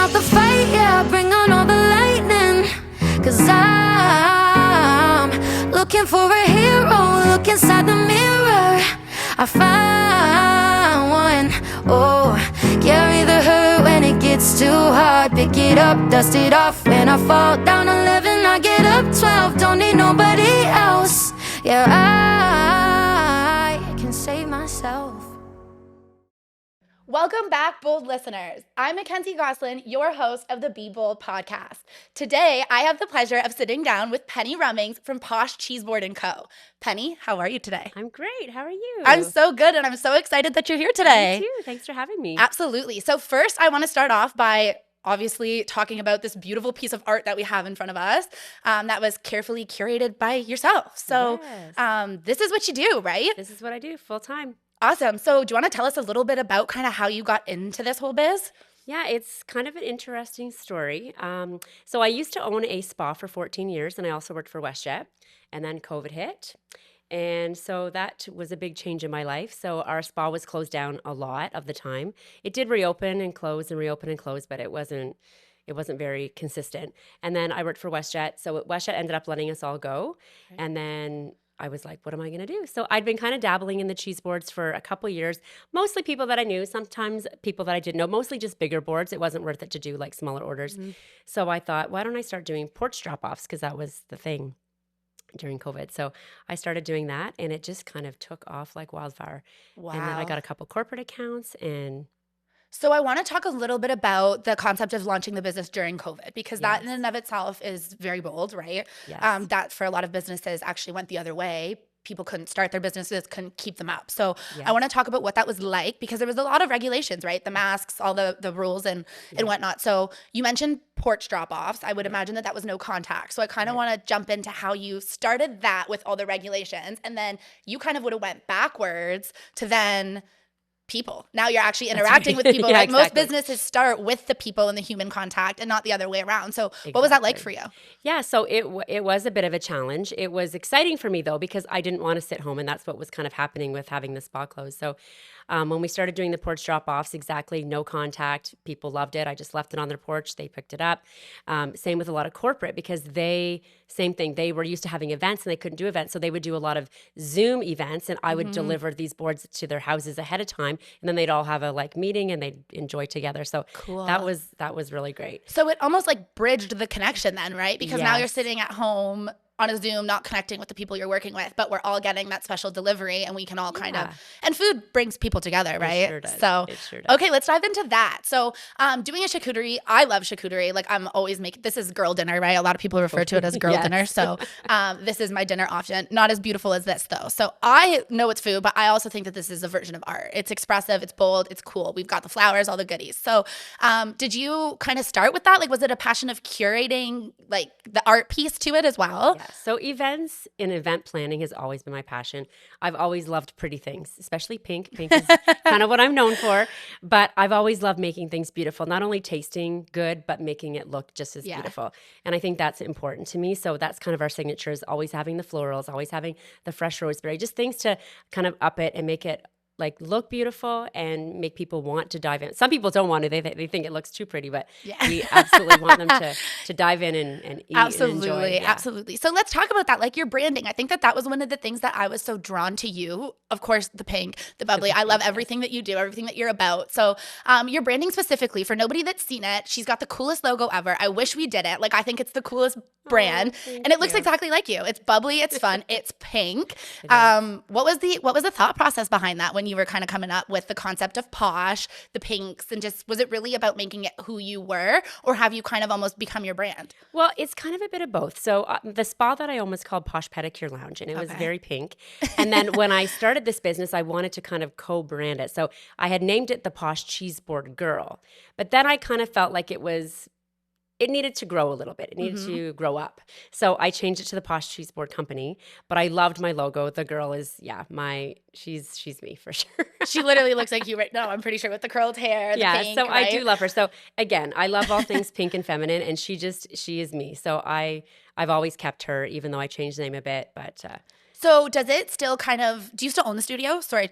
out the fight, yeah, bring on all the lightning. Cause I'm looking for a hero, look inside the mirror, I find one. Oh, carry the hurt when it gets too hard, pick it up, dust it off. When I fall down 11, I get up 12, don't need nobody else. Yeah, I can save myself. Welcome back, bold listeners. I'm Mackenzie Gosselin, your host of the Be Bold podcast. Today, I have the pleasure of sitting down with Penny Rummings from Posh Cheeseboard Co. Penny, how are you today? I'm great. How are you? I'm so good, and I'm so excited that you're here today. Me too. Thanks for having me. Absolutely. So first, I want to start off by obviously talking about this beautiful piece of art that we have in front of us that was carefully curated by yourself. So Yes. This is what you do, right? This is what I do full time. Awesome. So do you want to tell us a little bit about kind of how you got into this whole biz? Yeah, it's kind of an interesting story. So I used to own a spa for 14 years, and I also worked for WestJet, and then COVID hit. And so that was a big change in my life. So our spa was closed down a lot of the time. It did reopen and close and reopen and close, but it wasn't very consistent. And then I worked for WestJet. So WestJet ended up letting us all go. Okay. And then I was like, what am I going to do? So I'd been kind of dabbling in the cheese boards for a couple of years, mostly people that I knew, sometimes people that I didn't know, mostly just bigger boards. It wasn't worth it to do like smaller orders. Mm-hmm. So I thought, why don't I start doing porch drop-offs? Because that was the thing during COVID. So I started doing that, and it just kind of took off like wildfire. Wow. And then I got a couple corporate accounts, and so I want to talk a little bit about the concept of launching the business during COVID, because that in and of itself is very bold, right? Yes. That for a lot of businesses actually went the other way. People couldn't start their businesses, couldn't keep them up. So I want to talk about what that was like, because there was a lot of regulations, right? The masks, all the rules and whatnot. So you mentioned porch drop-offs. I would imagine that was no contact. So I kind of want to jump into how you started that with all the regulations, and then you kind of would have went backwards to then people. Now you're actually interacting with people. Like most businesses start with the people and the human contact and not the other way around. So what was that like for you? Yeah, so it was a bit of a challenge. It was exciting for me though, because I didn't want to sit home, and that's what was kind of happening with having the spa closed. So when we started doing the porch drop-offs, exactly, no contact, people loved it. I just left it on their porch. They picked it up. Same with a lot of corporate, because same thing. They were used to having events and they couldn't do events. So they would do a lot of Zoom events, and I would deliver these boards to their houses ahead of time. And then they'd all have a meeting and they'd enjoy together. So cool. That was really great. So it almost bridged the connection then, right? Because now you're sitting at home on a Zoom, not connecting with the people you're working with, but we're all getting that special delivery, and we can all kind of, and food brings people together, right? It sure does. So, it sure does. Okay, let's dive into that. So doing a charcuterie, I love charcuterie. I'm always this is girl dinner, right? A lot of people refer to it as girl dinner. So this is my dinner option. Not as beautiful as this though. So I know it's food, but I also think that this is a version of art. It's expressive, it's bold, it's cool. We've got the flowers, all the goodies. So did you kind of start with that? Was it a passion of curating the art piece to it as well? Yeah. So events and event planning has always been my passion. I've always loved pretty things, especially pink. Pink is kind of what I'm known for. But I've always loved making things beautiful, not only tasting good, but making it look just as beautiful. And I think that's important to me. So that's kind of our signature, is always having the florals, always having the fresh rosemary, just things to kind of up it and make it look beautiful and make people want to dive in. Some people don't want to. They think it looks too pretty, but we absolutely want them to dive in and eat and enjoy. Yeah. Absolutely. So let's talk about that, your branding. I think that was one of the things that I was so drawn to you. Of course, the pink, the bubbly. I love everything that you do, everything that you're about. So your branding specifically, for nobody that's seen it, she's got the coolest logo ever. I wish we did it. I think it's the coolest brand, and it looks exactly like you. It's bubbly, it's fun, it's pink. What was the thought process behind that when you were kind of coming up with the concept of Posh, the pinks, and just, was it really about making it who you were, or have you kind of almost become your brand? Well, it's kind of a bit of both. So the spa that I almost called Posh Pedicure Lounge, and it was very pink. And then when I started this business, I wanted to kind of co-brand it. So I had named it the Posh Cheeseboard Girl, but then I kind of felt like it needed to grow a little bit. It needed to grow up. So I changed it to the Posh Cheeseboard Company, but I loved my logo. The girl is, she's me for sure. She literally looks like you right now, I'm pretty sure, with the curled hair, the pink, so right? I do love her. So again, I love all things pink and feminine, and she is me. So I've always kept her, even though I changed the name a bit, but. So does it still do you still own the studio? Sorry.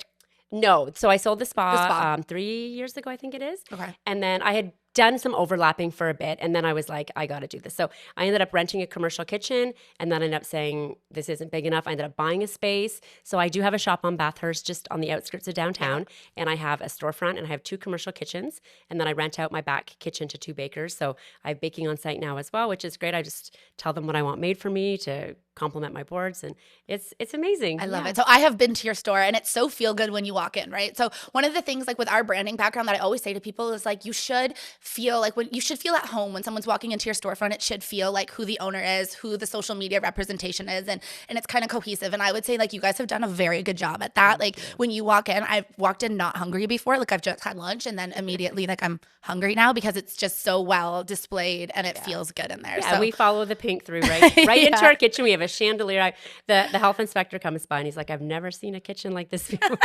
No. So I sold the spa 3 years ago, I think it is. Okay. And then I had done some overlapping for a bit, and then I was like, I got to do this. So I ended up renting a commercial kitchen, and then I ended up saying, this isn't big enough. I ended up buying a space. So I do have a shop on Bathurst, just on the outskirts of downtown, and I have a storefront, and I have 2 commercial kitchens, and then I rent out my back kitchen to 2 bakers. So I have baking on site now as well, which is great. I just tell them what I want made for me to complement my boards, and it's amazing. I love it. So I have been to your store, and it's so feel good when you walk in, right? So one of the things like with our branding background that I always say to people is like, you should feel like you should feel at home when someone's walking into your storefront. It should feel like who the owner is, who the social media representation is, and it's kind of cohesive. And I would say like you guys have done a very good job at that. Like when you walk in, I've walked in not hungry before. Like I've just had lunch, and then immediately like I'm hungry now because it's just so well displayed and it feels good in there. Yeah, so we follow the pink through right into our kitchen. We have a chandelier. The health inspector comes by and he's like, I've never seen a kitchen like this before.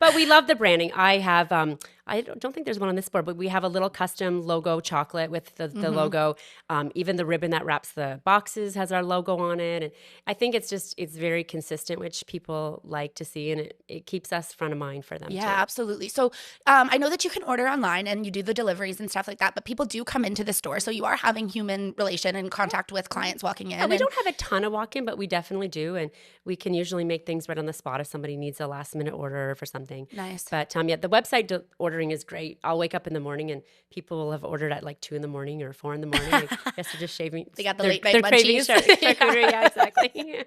But we love the branding. I have, I don't think there's one on this board, but we have a little custom logo chocolate with the logo. Even the ribbon that wraps the boxes has our logo on it. And I think it's very consistent, which people like to see, and it keeps us front of mind for them. Yeah, too. absolutely. So I know that you can order online and you do the deliveries and stuff like that, but people do come into the store. So you are having human relation and contact with clients walking in. Yeah, we don't have a ton of walk-in, but we definitely do. And we can usually make things right on the spot if somebody needs a last-minute order for something. Nice. But yeah, the website ordering is great. I'll wake up in the morning and people will have ordered at like 2 in the morning or 4 in the morning. I guess they're just shaving. They got the they're- late night they're craving munchies. charcuterie. Yeah, exactly.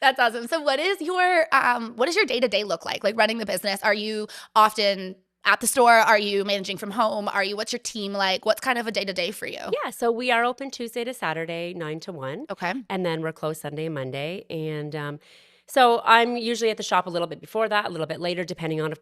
That's awesome. So what is your day-to-day look like? Like running the business? Are you often at the store? Are you managing from home? What's your team like? What's kind of a day-to-day for you? Yeah, so we are open Tuesday to Saturday, 9 to 1. Okay. And then we're closed Sunday and Monday. And so I'm usually at the shop a little bit before that, a little bit later, depending on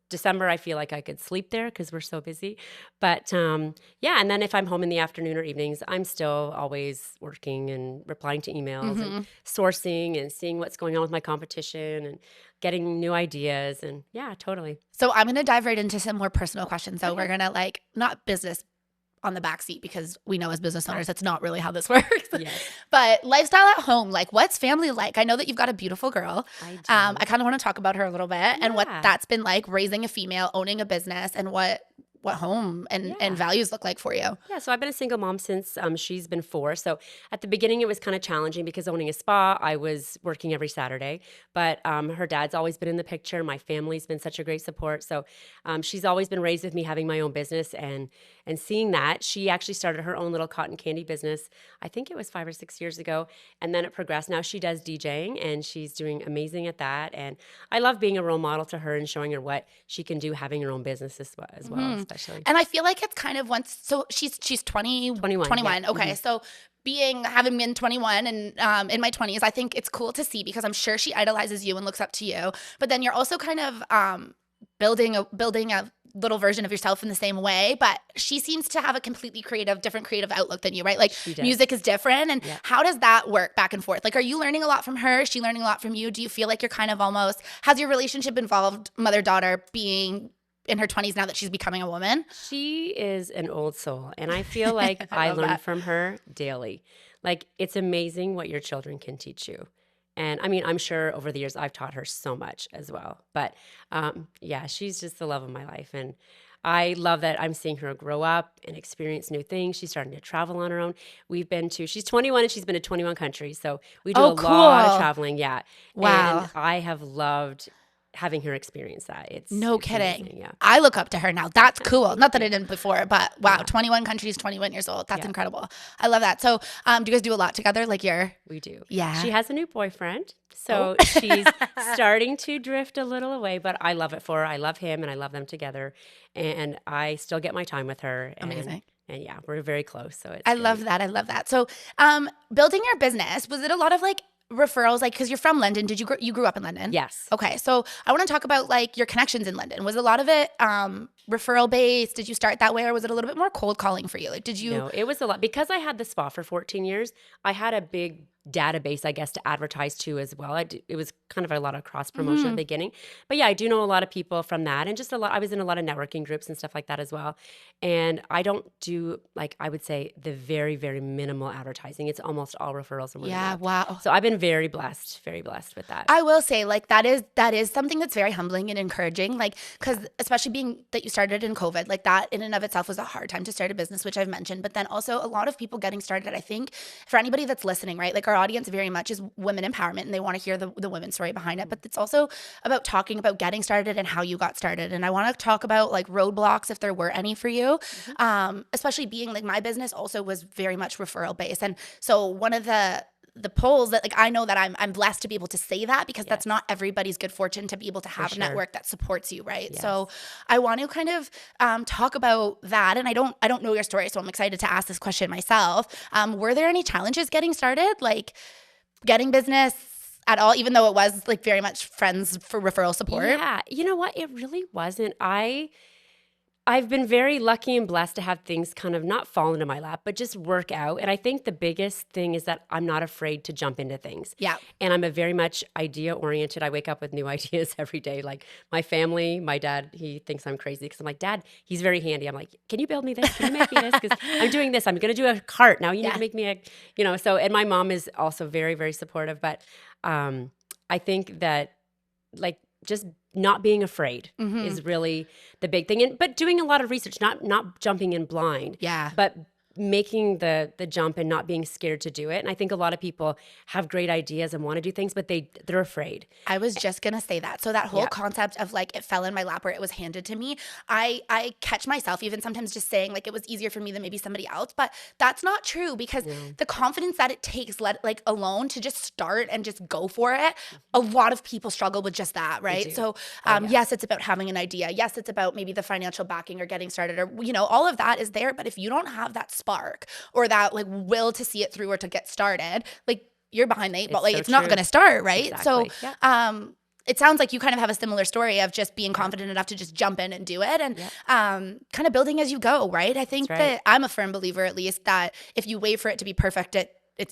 December. I feel like I could sleep there because we're so busy. But yeah, and then if I'm home in the afternoon or evenings, I'm still always working and replying to emails and sourcing and seeing what's going on with my competition and getting new ideas. And yeah, totally. So I'm going to dive right into some more personal questions. So we're going to not business on the back seat because we know as business owners, that's not really how this works. Yes. But lifestyle at home, like what's family like? I know that you've got a beautiful girl. I do. I kind of want to talk about her a little bit and what that's been like raising a female, owning a business, and what home and values look like for you. Yeah, so I've been a single mom since she's been 4. So at the beginning, it was kind of challenging because owning a spa, I was working every Saturday. But her dad's always been in the picture. My family's been such a great support. So she's always been raised with me having my own business and seeing that. She actually started her own little cotton candy business. I think it was 5 or 6 years ago. And then it progressed. Now she does DJing and she's doing amazing at that. And I love being a role model to her and showing her what she can do having her own business as well. Especially. And I feel like it's kind of so she's 21. Yeah. Okay. So having been 21 and in my 20s, I think it's cool to see because I'm sure she idolizes you and looks up to you. But then you're also kind of building a little version of yourself in the same way, but she seems to have a completely different creative outlook than you, right? Like music is different. And how does that work back and forth? Like, are you learning a lot from her? Is she learning a lot from you? Do you feel like you're kind of has your relationship involved mother-daughter being in her 20s now that she's becoming a woman? She is an old soul, and I feel like I learn from her daily. Like, it's amazing what your children can teach you. And I mean, I'm sure over the years I've taught her so much as well. But yeah, she's just the love of my life. And I love that I'm seeing her grow up and experience new things. She's starting to travel on her own. She's 21 and she's been to 21 countries. So we do a lot of traveling. Yeah. Wow. And I have loved having her experience that. It's kidding. Amazing, yeah. I look up to her now. That's cool. Not that I didn't before, but wow, 21 countries, 21 years old. That's incredible. I love that. So do you guys do a lot together? We do. Yeah. She has a new boyfriend. So she's starting to drift a little away, but I love it for her. I love him and I love them together. And I still get my time with her. Amazing. And yeah, we're very close. So it's I love that. So building your business, was it a lot of referrals, because you're from London? Did you grew up in London? Yes. Okay, so I want to talk about your connections in London. Was a lot of it referral based? Did you start that way, or was it a little bit more cold calling for you? No, it was a lot because I had the spa for 14 years. I had a big database, I guess, to advertise to as well. It was kind of a lot of cross promotion at the beginning. But yeah, I do know a lot of people from that, and just I was in a lot of networking groups and stuff like that as well. And I don't do, like, I would say the very, very minimal advertising. It's almost all referrals and word of Yeah, mouth. wow. So I've been very blessed with that. I will say, like, that is something that's very humbling and encouraging, like, because especially being that you started in COVID, like, that in and of itself was a hard time to start a business, which I've mentioned. But then also a lot of people getting started, I think, for anybody that's listening, right, like, our audience very much is women empowerment, and they want to hear the women's story behind it. But it's also about talking about getting started and how you got started. And I want to talk about, like, roadblocks, if there were any for you, especially being, like, my business also was very much referral based. And so one of the polls that, like, I know that I'm blessed to be able to say that, because that's not everybody's good fortune to be able to have a network that supports you, right? Yes. So I want to kind of talk about that, and I don't know your story, so I'm excited to ask this question myself. Were there any challenges getting started, like getting business at all, even though it was, like, very much friends for referral support? Yeah, you know what? It really wasn't. I've been very lucky and blessed to have things kind of not fall into my lap, but just work out. And I think the biggest thing is that I'm not afraid to jump into things. Yeah. And I'm a very much idea oriented. I wake up with new ideas every day. Like my family, my dad, he thinks I'm crazy because I'm like, Dad, he's very handy. I'm like, can you build me this? Can you make me this? Because I'm doing this. I'm going to do a cart. Now you need to make me so, and my mom is also very, very supportive. But I think that, like, just not being afraid is really the big thing. But doing a lot of research, not jumping in blind. Yeah. But making the jump and not being scared to do it. And I think a lot of people have great ideas and want to do things, but they're afraid. I was just going to say that. So that whole concept of, like, it fell in my lap or it was handed to me, I catch myself even sometimes just saying, like, it was easier for me than maybe somebody else, but that's not true, because the confidence that it takes, alone to just start and just go for it, a lot of people struggle with just that, right? So yes, it's about having an idea. Yes, it's about maybe the financial backing or getting started, or, all of that is there. But if you don't have that spark or that, like, will to see it through or to get started, like, you're behind the eight ball. Like, it's not going to start, right? Exactly. So it sounds like you kind of have a similar story of just being confident enough to just jump in and do it, and kind of building as you go, right? I think that I'm a firm believer, at least, that if you wait for it to be perfect,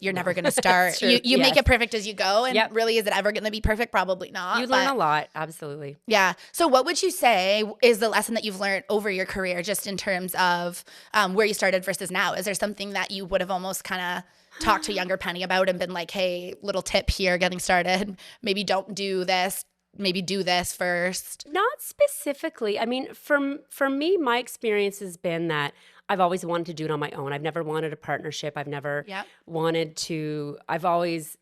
you're never going to start. You make it perfect as you go. And really, is it ever going to be perfect? Probably not. You learn a lot. Absolutely. Yeah. So what would you say is the lesson that you've learned over your career, just in terms of where you started versus now? Is there something that you would have almost kind of talked to younger Penny about and been like, hey, little tip here getting started, maybe don't do this, maybe do this first? Not specifically. I mean, for me, my experience has been that I've always wanted to do it on my own. I've never wanted a partnership. I've never wanted to, I've always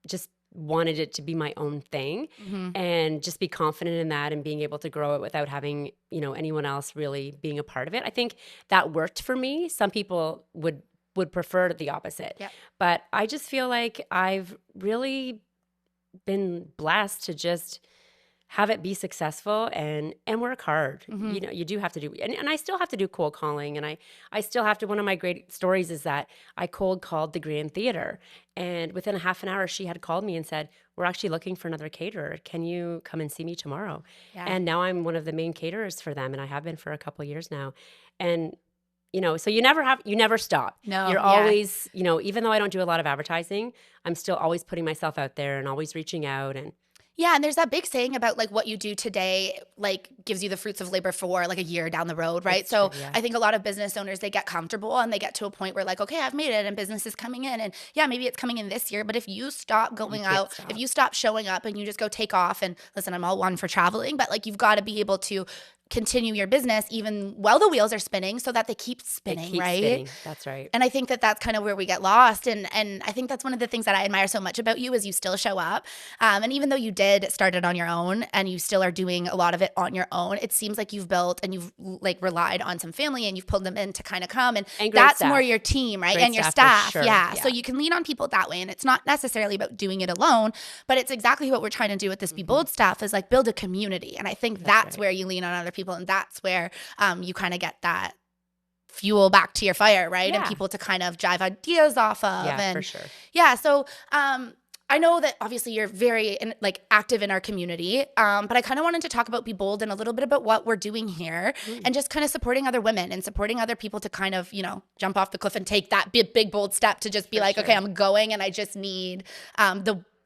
just wanted it to be my own thing and just be confident in that and being able to grow it without having, anyone else really being a part of it. I think that worked for me. Some people would prefer the opposite. But I just feel like I've really been blessed to just have it be successful and work hard. You do have to do, and I still have to do cold calling, and I still have to. One of my great stories is that I cold called the Grand Theater, and within a half an hour she had called me and said, we're actually looking for another caterer. Can you come and see me tomorrow? And now I'm one of the main caterers for them, and I have been for a couple of years now. And so you never stop. No, you're always, even though I don't do a lot of advertising, I'm still always putting myself out there and always reaching out. And and there's that big saying about, like, what you do today, like, gives you the fruits of labor for, like, a year down the road, right? So I think a lot of business owners, they get comfortable and they get to a point where, like, okay, I've made it and business is coming in, and maybe it's coming in this year, but if you stop going out, if you stop showing up and you just go take off, and listen, I'm all one for traveling, but, like, you've got to be able to continue your business even while the wheels are spinning, so that they keep spinning, right? Spinning. That's right. And I think that that's kind of where we get lost. And I think that's one of the things that I admire so much about you, is you still show up. And even though you did start it on your own and you still are doing a lot of it on your own, it seems like you've built and you've, like, relied on some family and you've pulled them in to kind of come. And that's staff. More your team, right? Great and your staff, staff. for sure. Yeah. So you can lean on people that way. And it's not necessarily about doing it alone, but it's exactly what we're trying to do with this Be Bold staff, is, like, build a community. And I think that's where you lean on other people, and that's where you kind of get that fuel back to your fire, right? And people to kind of drive ideas off of. Yeah, and for sure. Yeah. So I know that obviously you're very active in our community, but I kind of wanted to talk about Be Bold and a little bit about what we're doing here and just kind of supporting other women and supporting other people to kind of, jump off the cliff and take that big bold step to just be okay, I'm going and I just need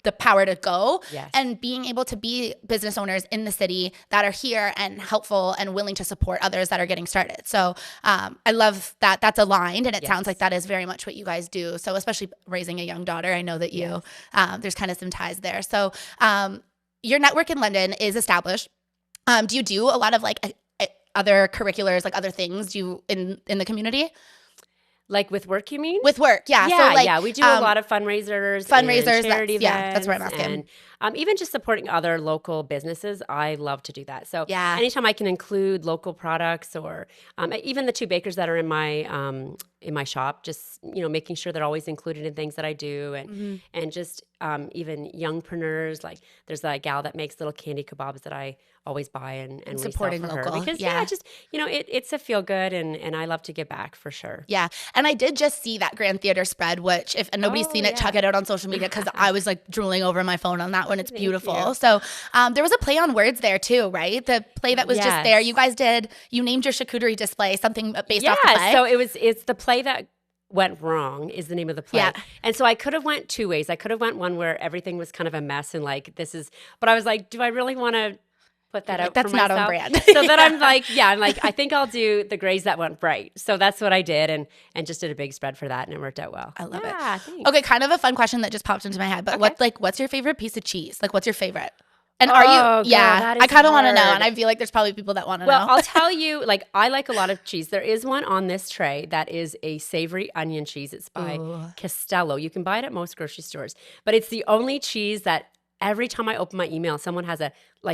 the power to go. Yes. And being able to be business owners in the city that are here and helpful and willing to support others that are getting started. So I love that that's aligned, and it sounds like that is very much what you guys do. So especially raising a young daughter, I know that you there's kind of some ties there. So your network in London is established. Do you do a lot of other curriculars, other things in the community? Like with work, you mean? With work, yeah. Yeah, So we do a lot of fundraisers, and charity events. Yeah, that's what I'm asking. And even just supporting other local businesses, I love to do that. So anytime I can include local products, or even the 2 bakers that are in my shop, just making sure they're always included in things that I do, and just even youngpreneurs. Like there's a gal that makes little candy kebabs that I always buy and supporting resell for local her because just it's a feel good, and I love to give back for sure. Yeah, and I did just see that Grand Theater spread, which if nobody's seen it, check it out on social media because I was drooling over my phone on that one. It's beautiful. So there was a play on words there too, right? The play that was just there. You guys you named your charcuterie display something based off the play. So it's the play that went wrong is the name of the play. And so I could have went 2 ways. I could have went one where everything was kind of a mess and but I was like, do I really want to put that out that's for myself? Not on brand. So then I'm I think I'll do the grays that went bright. So that's what I did, and just did a big spread for that, and it worked out well. I love it. Thanks. Okay, kind of a fun question that just popped into my head, but what's your favorite piece of cheese? What's your favorite? And are you? I kind of want to know, and I feel like there's probably people that want to know. Well, I'll tell you, I like a lot of cheese. There is one on this tray that is a savory onion cheese. It's by Castello. You can buy it at most grocery stores, but it's the only cheese that every time I open my email, someone has a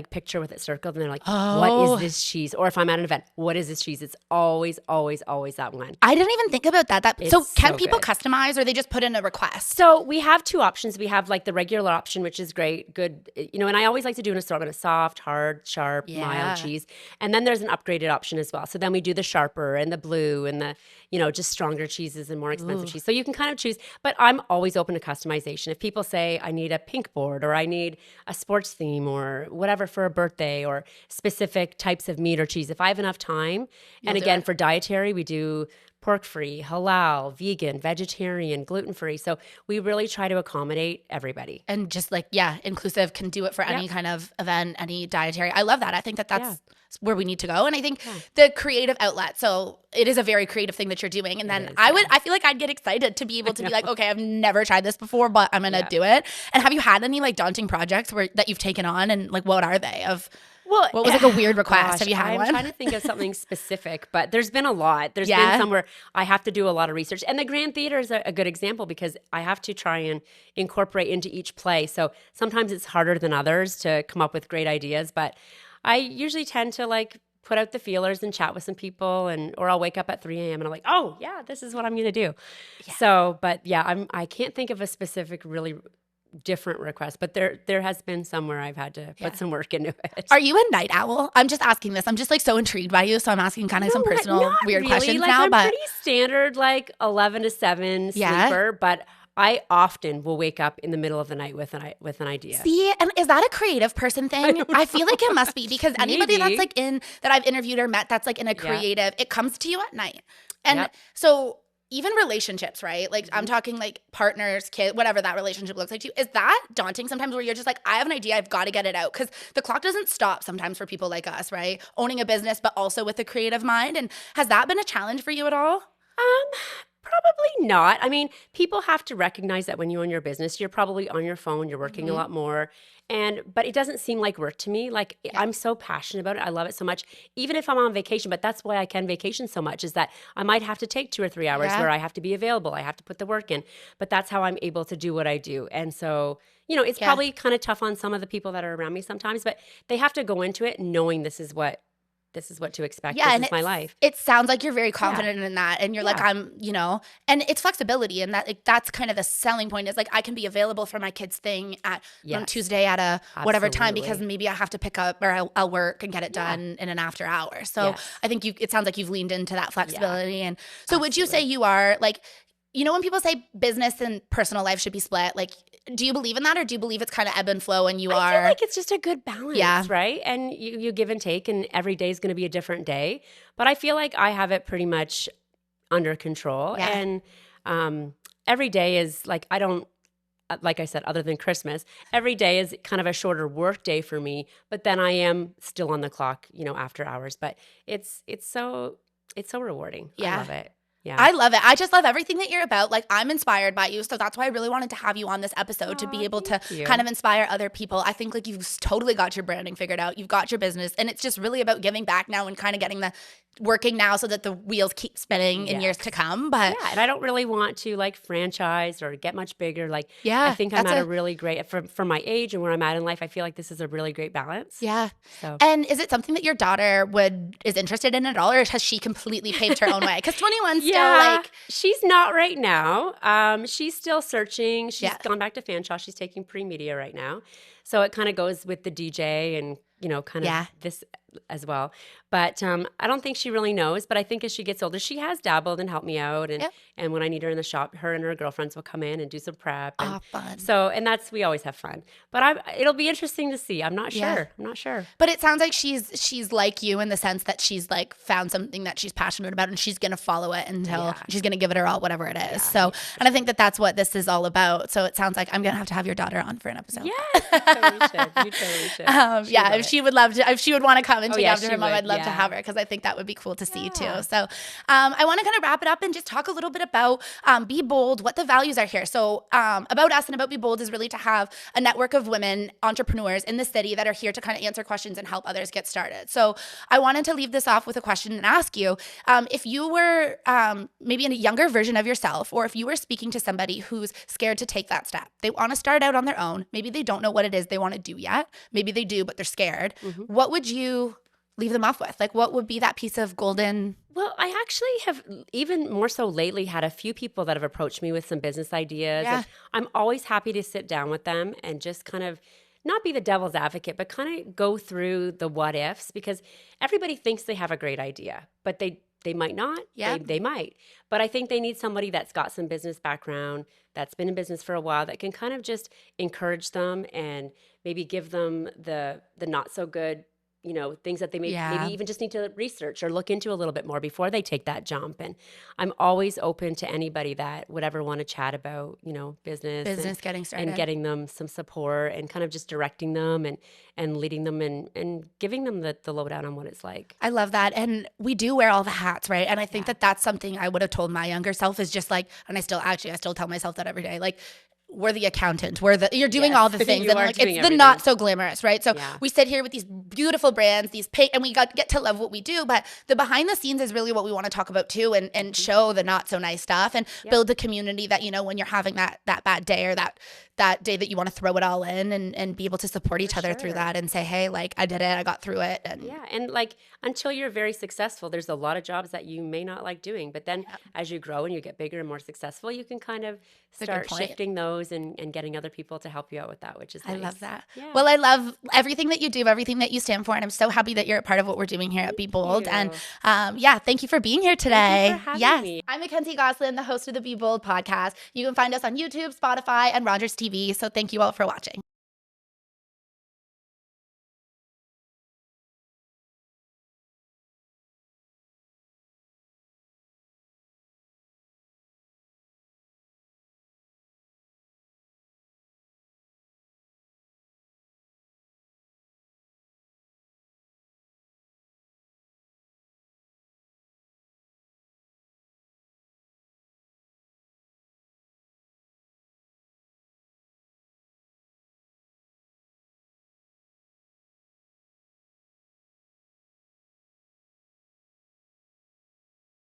picture with it circled, and they're like, what is this cheese? Or if I'm at an event, what is this cheese? It's always, always, always that one. I didn't even think about that. So can so people good. customize, or they just put in a request? So we have 2 options. We have the regular option, which is great, good, and I always like to do an assortment of soft, hard, sharp, mild cheese. And then there's an upgraded option as well. So then we do the sharper and the blue and the, just stronger cheeses and more expensive cheese. So you can kind of choose, but I'm always open to customization. If people say I need a pink board, or I need a sports theme, or whatever for a birthday, or specific types of meat or cheese, if I have enough time. And again, for dietary, we do pork-free, halal, vegan, vegetarian, gluten-free. So we really try to accommodate everybody. And just inclusive, can do it for any kind of event, any dietary. I love that. I think that's where we need to go. And I think the creative outlet, so it is a very creative thing that you're doing. And then I feel like I'd get excited to be able to be okay, I've never tried this before, but I'm going to do it. And have you had any daunting projects that you've taken on, and what are they what was a weird request? Have you had one? I'm trying to think of something specific, but there's been a lot. There's been some where I have to do a lot of research. And the Grand Theater is a good example because I have to try and incorporate into each play. So sometimes it's harder than others to come up with great ideas, but I usually tend to put out the feelers and chat with some people, or I'll wake up at 3 a.m. and I'm like, oh yeah, this is what I'm going to do. Yeah. So, but I can't think of a specific really different request, but there has been somewhere I've had to put some work into it. Are you a night owl? I'm just asking this. I'm just so intrigued by you, so I'm asking kind of some personal weird really. questions now. I'm but pretty standard 11 to 7 sleeper, but I often will wake up in the middle of the night with an idea. See, and is that a creative person thing? I feel like it must be, because anybody that's that I've interviewed or met that's in a creative, it comes to you at night. And so even relationships, right? I'm talking partners, kids, whatever that relationship looks like to you. Is that daunting sometimes, where you're just I have an idea, I've got to get it out? Because the clock doesn't stop sometimes for people like us, right? Owning a business, but also with a creative mind. And has that been a challenge for you at all? Probably not. I mean, people have to recognize that when you own your business, you're probably on your phone, you're working a lot more. But it doesn't seem like work to me. I'm so passionate about it. I love it so much, even if I'm on vacation. But that's why I can vacation so much, is that I might have to take 2 or 3 hours where I have to be available. I have to put the work in. But that's how I'm able to do what I do. And so, it's probably kind of tough on some of the people that are around me sometimes, but they have to go into it knowing this is what to expect. Yeah, this is my life. It sounds like you're very confident in that, and you're I'm, and it's flexibility, and that's kind of the selling point, is I can be available for my kids' thing on Tuesday at a whatever time, because maybe I have to pick up, or I'll work and get it done in an after hour. So I think it sounds like you've leaned into that flexibility. And so would you say you are when people say business and personal life should be split, do you believe in that, or do you believe it's kind of ebb and flow and you I are feel like it's just a good balance, Yeah. right? And you give and take, and every day is going to be a different day. But I feel like I have it pretty much under control. Yeah. And every day is like, I don't, like I said, other than Christmas, every day is kind of a shorter work day for me. But then I am still on the clock, after hours. But it's so rewarding. Yeah. I love it. Yeah. I love it. I just love everything that you're about. Like, I'm inspired by you. So that's why I really wanted to have you on this episode, to be able to thank you. kind of inspire other people. I think like you've totally got your branding figured out. You've got your business, and it's just really about giving back now and kind of getting the working now so that the wheels keep spinning in years to come. But yeah, and I don't really want to like franchise or get much bigger. Like, Yeah, I think I'm that's at a- a really great, for my age and where I'm at in life, I feel like this is a really great balance. yeah. So And is it something that your daughter is interested in at all, or has she completely paved her own way? Because 21's still like, she's not right now. She's still searching. She's Yeah. gone back to Fanshawe. She's taking pre-media right now. So it kind of goes with the DJ and, kind of Yeah. this as well. But I don't think she really knows. But I think as she gets older, she has dabbled and helped me out. And Yep. and when I need her in the shop, her and her girlfriends will come in and do some prep. And fun. so, and we always have fun. But it'll be interesting to see. I'm not sure. Yeah. I'm not sure. But it sounds like she's like you in the sense that she's like found something that she's passionate about, and she's gonna follow it until she's gonna give it her all, whatever it is. So, and I think that that's what this is all about. So it sounds like I'm gonna have your daughter on for an episode. Yeah, you totally should. You totally should. Yeah, if she would love to, if she would want to come and take yeah, after she her mom, would, I'd love to yeah. have her, because I think that would be cool to see too. So I want to kind of wrap it up and just talk a little bit about Be Bold, what the values are here. So about us and about Be Bold is really to have a network of women entrepreneurs in the city that are here to kind of answer questions and help others get started. So I wanted to leave this off with a question and ask you, if you were maybe in a younger version of yourself, or if you were speaking to somebody who's scared to take that step, they want to start out on their own, maybe they don't know what it is they want to do yet, maybe they do, but they're scared. What would you leave them off with? Like, what would be that piece of golden? Well, I actually have, even more so lately, had a few people that have approached me with some business ideas. Yeah. And I'm always happy to sit down with them and just kind of not be the devil's advocate, but kind of go through the what ifs, because everybody thinks they have a great idea, but they might not. Yeah. They might. But I think they need somebody that's got some business background, that's been in business for a while, that can kind of just encourage them and maybe give them the not so good, things that they maybe even just need to research or look into a little bit more before they take that jump. And I'm always open to anybody that would ever want to chat about, business and, Getting started. and getting them some support and kind of just directing them and leading them and giving them the lowdown on what it's like. I love that. And we do wear all the hats, right? And I think that that's something I would have told my younger self, is just like, and I still tell myself that every day, like, we're the accountant. You're doing Yes, all the things, you and are like doing it's the everything. not so glamorous, right? So Yeah. we sit here with these beautiful brands, and we get to love what we do, but the behind the scenes is really what we want to talk about too, and show the not so nice stuff, and build the community that, when you're having that bad day, or that day that you want to throw it all in, and be able to support each other through that, and say, hey, like, I did it, I got through it. And Yeah, and like until you're very successful, there's a lot of jobs that you may not like doing. But then as you grow and you get bigger and more successful, you can kind of a good start point. shifting those and getting other people to help you out with that, which is I nice. love that. Yeah. Well, I love everything that you do, everything that you stand for, and I'm so happy that you're a part of what we're doing here at Be Bold. you. And thank you for being here today. for having yes, me. I'm Mackenzie Goslin, the host of the Be Bold podcast. You can find us on YouTube, Spotify, and Rogers TV. So thank you all for watching.